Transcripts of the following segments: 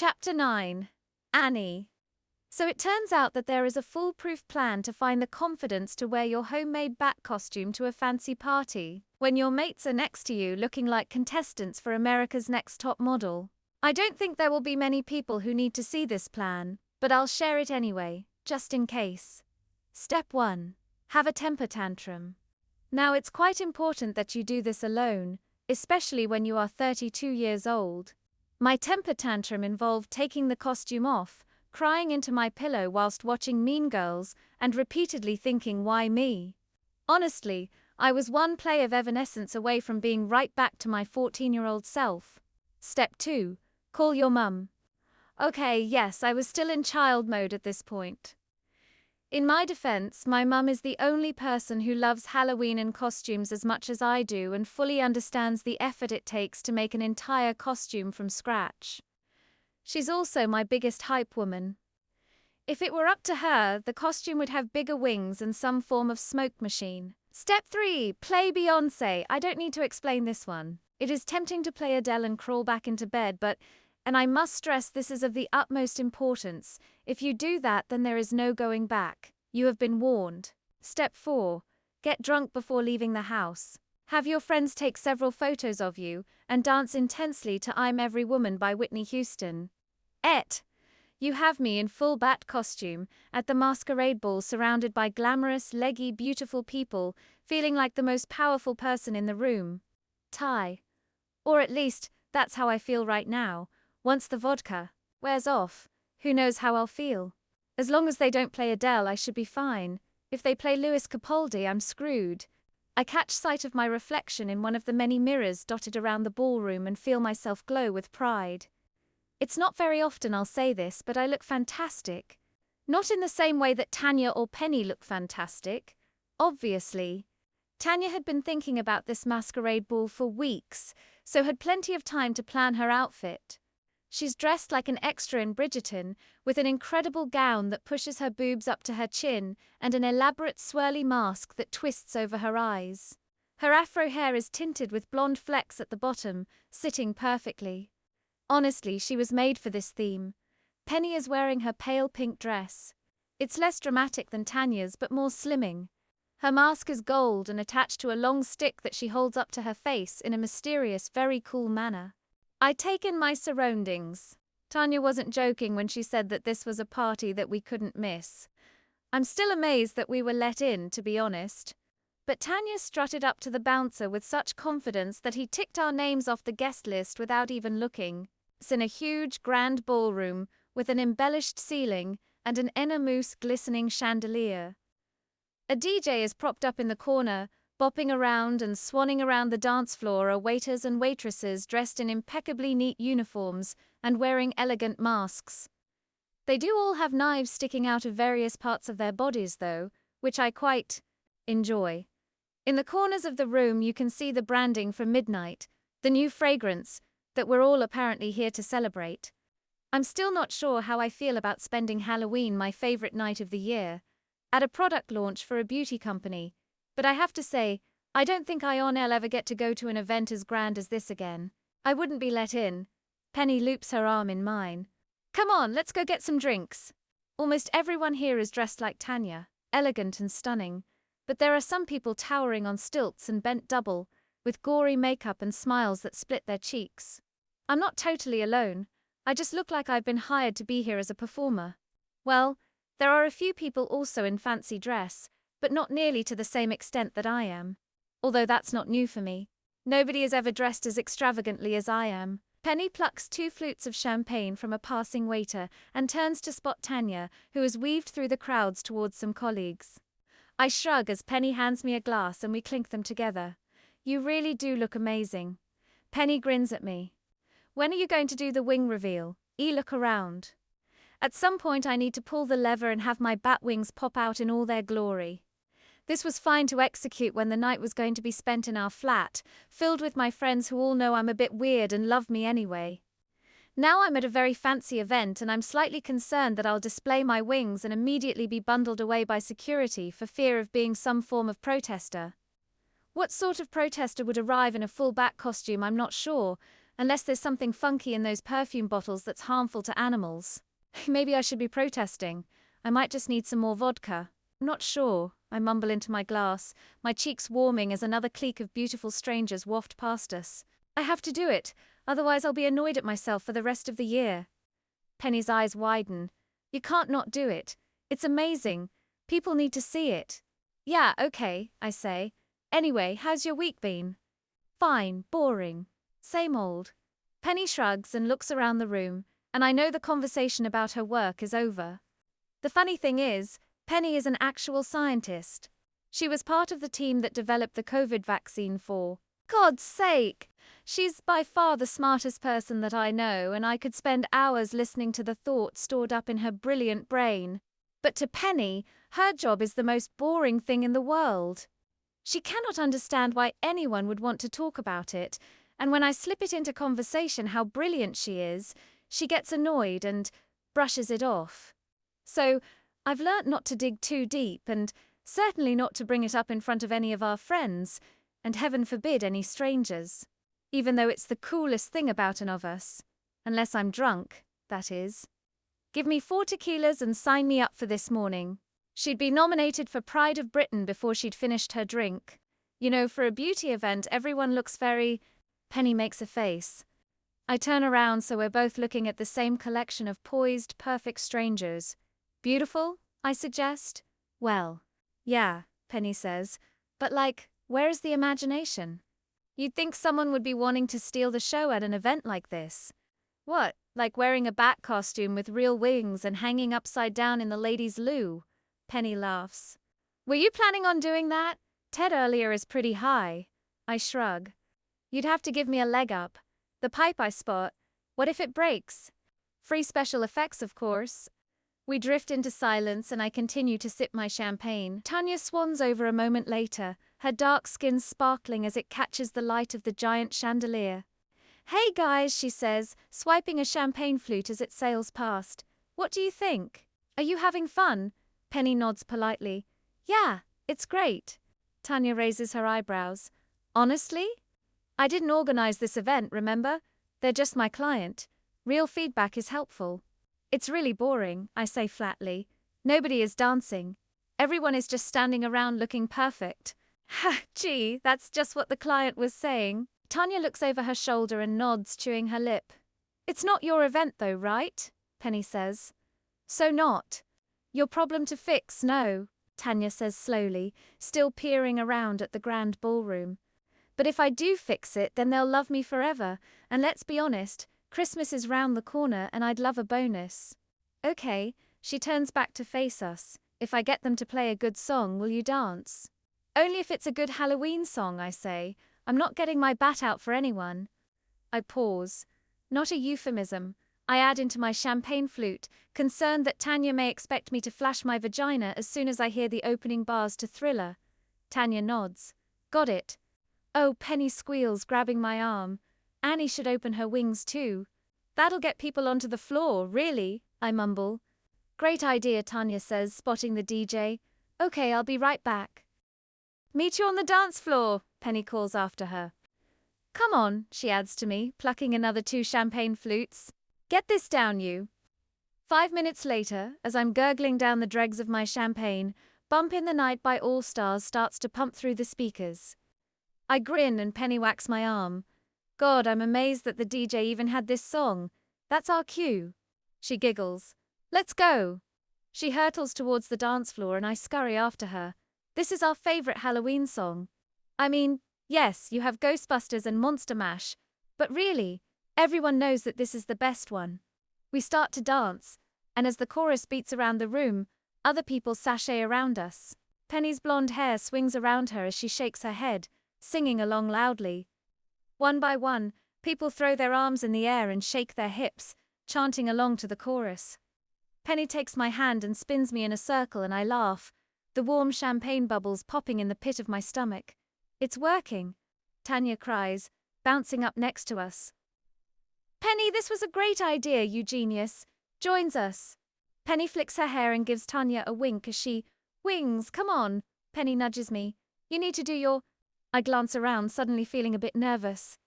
Chapter 9. Annie. So it turns out that there is a foolproof plan to find the confidence to wear your homemade bat costume to a fancy party, when your mates are next to you looking like contestants for America's Next Top Model. I don't think there will be many people who need to see this plan, but I'll share it anyway, just in case. Step 1. Have a temper tantrum. Now it's quite important that you do this alone, especially when you are 32 years old. My temper tantrum involved taking the costume off, crying into my pillow whilst watching Mean Girls, and repeatedly thinking, why me? Honestly, I was one play of Evanescence away from being right back to my 14-year-old self. Step 2. Call your mum. Okay, yes, I was still in child mode at this point. In my defense, my mum is the only person who loves Halloween and costumes as much as I do and fully understands the effort it takes to make an entire costume from scratch. She's also my biggest hype woman. If it were up to her, the costume would have bigger wings and some form of smoke machine. Step 3. Play Beyoncé. I don't need to explain this one. It is tempting to play Adele and crawl back into bed, and I must stress this is of the utmost importance. If you do that, then there is no going back. You have been warned. Step 4. Get drunk before leaving the house. Have your friends take several photos of you, and dance intensely to I'm Every Woman by Whitney Houston. You have me in full bat costume, at the masquerade ball surrounded by glamorous, leggy, beautiful people, feeling like the most powerful person in the room. Tie. Or at least, that's how I feel right now. Once the vodka wears off, who knows how I'll feel? As long as they don't play Adele, I should be fine. If they play Louis Capaldi, I'm screwed. I catch sight of my reflection in one of the many mirrors dotted around the ballroom and feel myself glow with pride. It's not very often I'll say this, but I look fantastic. Not in the same way that Tanya or Penny look fantastic. Obviously. Tanya had been thinking about this masquerade ball for weeks, so had plenty of time to plan her outfit. She's dressed like an extra in Bridgerton, with an incredible gown that pushes her boobs up to her chin and an elaborate swirly mask that twists over her eyes. Her afro hair is tinted with blonde flecks at the bottom, sitting perfectly. Honestly, she was made for this theme. Penny is wearing her pale pink dress. It's less dramatic than Tanya's, but more slimming. Her mask is gold and attached to a long stick that she holds up to her face in a mysterious, very cool manner. I take in my surroundings. Tanya wasn't joking when she said that this was a party that we couldn't miss. I'm still amazed that we were let in, to be honest. But Tanya strutted up to the bouncer with such confidence that he ticked our names off the guest list without even looking. It's in a huge, grand ballroom with an embellished ceiling and an inner mousse glistening chandelier. A DJ is propped up in the corner, bopping around and swanning around the dance floor are waiters and waitresses dressed in impeccably neat uniforms and wearing elegant masks. They do all have knives sticking out of various parts of their bodies, though, which I quite enjoy. In the corners of the room you can see the branding for Midnight, the new fragrance that we're all apparently here to celebrate. I'm still not sure how I feel about spending Halloween, my favorite night of the year, at a product launch for a beauty company. But I have to say, I don't think I'll ever get to go to an event as grand as this again. I wouldn't be let in. Penny loops her arm in mine. Come on, let's go get some drinks. Almost everyone here is dressed like Tanya, elegant and stunning. But there are some people towering on stilts and bent double, with gory makeup and smiles that split their cheeks. I'm not totally alone. I just look like I've been hired to be here as a performer. Well, there are a few people also in fancy dress, but not nearly to the same extent that I am. Although that's not new for me. Nobody is ever dressed as extravagantly as I am. Penny plucks 2 flutes of champagne from a passing waiter and turns to spot Tanya, who has weaved through the crowds towards some colleagues. I shrug as Penny hands me a glass and we clink them together. You really do look amazing. Penny grins at me. When are you going to do the wing reveal? Look around. At some point I need to pull the lever and have my bat wings pop out in all their glory. This was fine to execute when the night was going to be spent in our flat, filled with my friends who all know I'm a bit weird and love me anyway. Now I'm at a very fancy event and I'm slightly concerned that I'll display my wings and immediately be bundled away by security for fear of being some form of protester. What sort of protester would arrive in a full bat costume, I'm not sure, unless there's something funky in those perfume bottles that's harmful to animals. Maybe I should be protesting. I might just need some more vodka. I'm not sure. I mumble into my glass, my cheeks warming as another clique of beautiful strangers waft past us. I have to do it, otherwise I'll be annoyed at myself for the rest of the year. Penny's eyes widen. You can't not do it. It's amazing. People need to see it. Yeah, okay, I say. Anyway, how's your week been? Fine, boring. Same old. Penny shrugs and looks around the room, and I know the conversation about her work is over. The funny thing is, Penny is an actual scientist. She was part of the team that developed the COVID vaccine for God's sake! She's by far the smartest person that I know, and I could spend hours listening to the thoughts stored up in her brilliant brain. But to Penny, her job is the most boring thing in the world. She cannot understand why anyone would want to talk about it, and when I slip it into conversation how brilliant she is, she gets annoyed and brushes it off. So, I've learnt not to dig too deep, and certainly not to bring it up in front of any of our friends, and heaven forbid any strangers. Even though it's the coolest thing about an of us. Unless I'm drunk, that is. Give me 4 tequilas and sign me up for this morning. She'd be nominated for Pride of Britain before she'd finished her drink. You know, for a beauty event, everyone looks very... Penny makes a face. I turn around so we're both looking at the same collection of poised, perfect strangers. Beautiful, I suggest? Well, yeah, Penny says. But where's the imagination? You'd think someone would be wanting to steal the show at an event like this. What, like wearing a bat costume with real wings and hanging upside down in the ladies' loo? Penny laughs. Were you planning on doing that? Ted earlier is pretty high. I shrug. You'd have to give me a leg up. The pipe I spot. What if it breaks? Free special effects, of course. We drift into silence and I continue to sip my champagne. Tanya swans over a moment later, her dark skin sparkling as it catches the light of the giant chandelier. Hey guys, she says, swiping a champagne flute as it sails past. What do you think? Are you having fun? Penny nods politely. Yeah, it's great. Tanya raises her eyebrows. Honestly? I didn't organize this event, remember? They're just my client. Real feedback is helpful. It's really boring, I say flatly. Nobody is dancing. Everyone is just standing around looking perfect. Ha, gee, that's just what the client was saying. Tanya looks over her shoulder and nods, chewing her lip. It's not your event though, right? Penny says. So not. Your problem to fix, no, Tanya says slowly, still peering around at the grand ballroom. But if I do fix it, then they'll love me forever, and let's be honest, Christmas is round the corner and I'd love a bonus. Okay, she turns back to face us. If I get them to play a good song, will you dance? Only if it's a good Halloween song, I say. I'm not getting my bat out for anyone. I pause. Not a euphemism. I add into my champagne flute, concerned that Tanya may expect me to flash my vagina as soon as I hear the opening bars to Thriller. Tanya nods. Got it. Oh, Penny squeals, grabbing my arm. Annie should open her wings too. That'll get people onto the floor, really, I mumble. Great idea, Tanya says, spotting the DJ. Okay, I'll be right back. Meet you on the dance floor, Penny calls after her. Come on, she adds to me, plucking another 2 champagne flutes. Get this down, you. 5 minutes later, as I'm gurgling down the dregs of my champagne, Bump in the Night by All Stars starts to pump through the speakers. I grin and Penny whacks my arm. God, I'm amazed that the DJ even had this song. That's our cue. She giggles. Let's go. She hurtles towards the dance floor and I scurry after her. This is our favorite Halloween song. I mean, yes, you have Ghostbusters and Monster Mash, but really, everyone knows that this is the best one. We start to dance, and as the chorus beats around the room, other people sashay around us. Penny's blonde hair swings around her as she shakes her head, singing along loudly. One by one, people throw their arms in the air and shake their hips, chanting along to the chorus. Penny takes my hand and spins me in a circle and I laugh, the warm champagne bubbles popping in the pit of my stomach. It's working, Tanya cries, bouncing up next to us. Penny, this was a great idea, you genius. Joins us. Penny flicks her hair and gives Tanya a wink as she, Wings, come on. Penny nudges me. You need to do your... I glance around, suddenly feeling a bit nervous.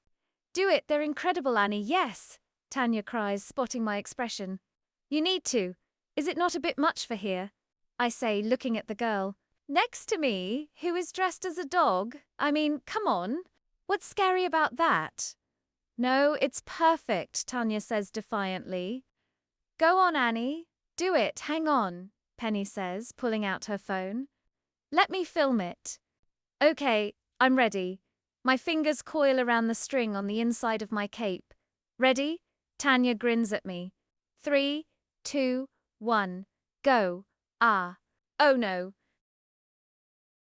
Do it, they're incredible, Annie, yes, Tanya cries, spotting my expression. You need to. Is it not a bit much for here? I say, looking at the girl next to me, who is dressed as a dog. I mean, come on. What's scary about that? No, it's perfect, Tanya says defiantly. Go on, Annie. Do it, hang on, Penny says, pulling out her phone. Let me film it. Okay, I'm ready. My fingers coil around the string on the inside of my cape. Ready? Tanya grins at me. 3, 2, 1, go. Ah. Oh no.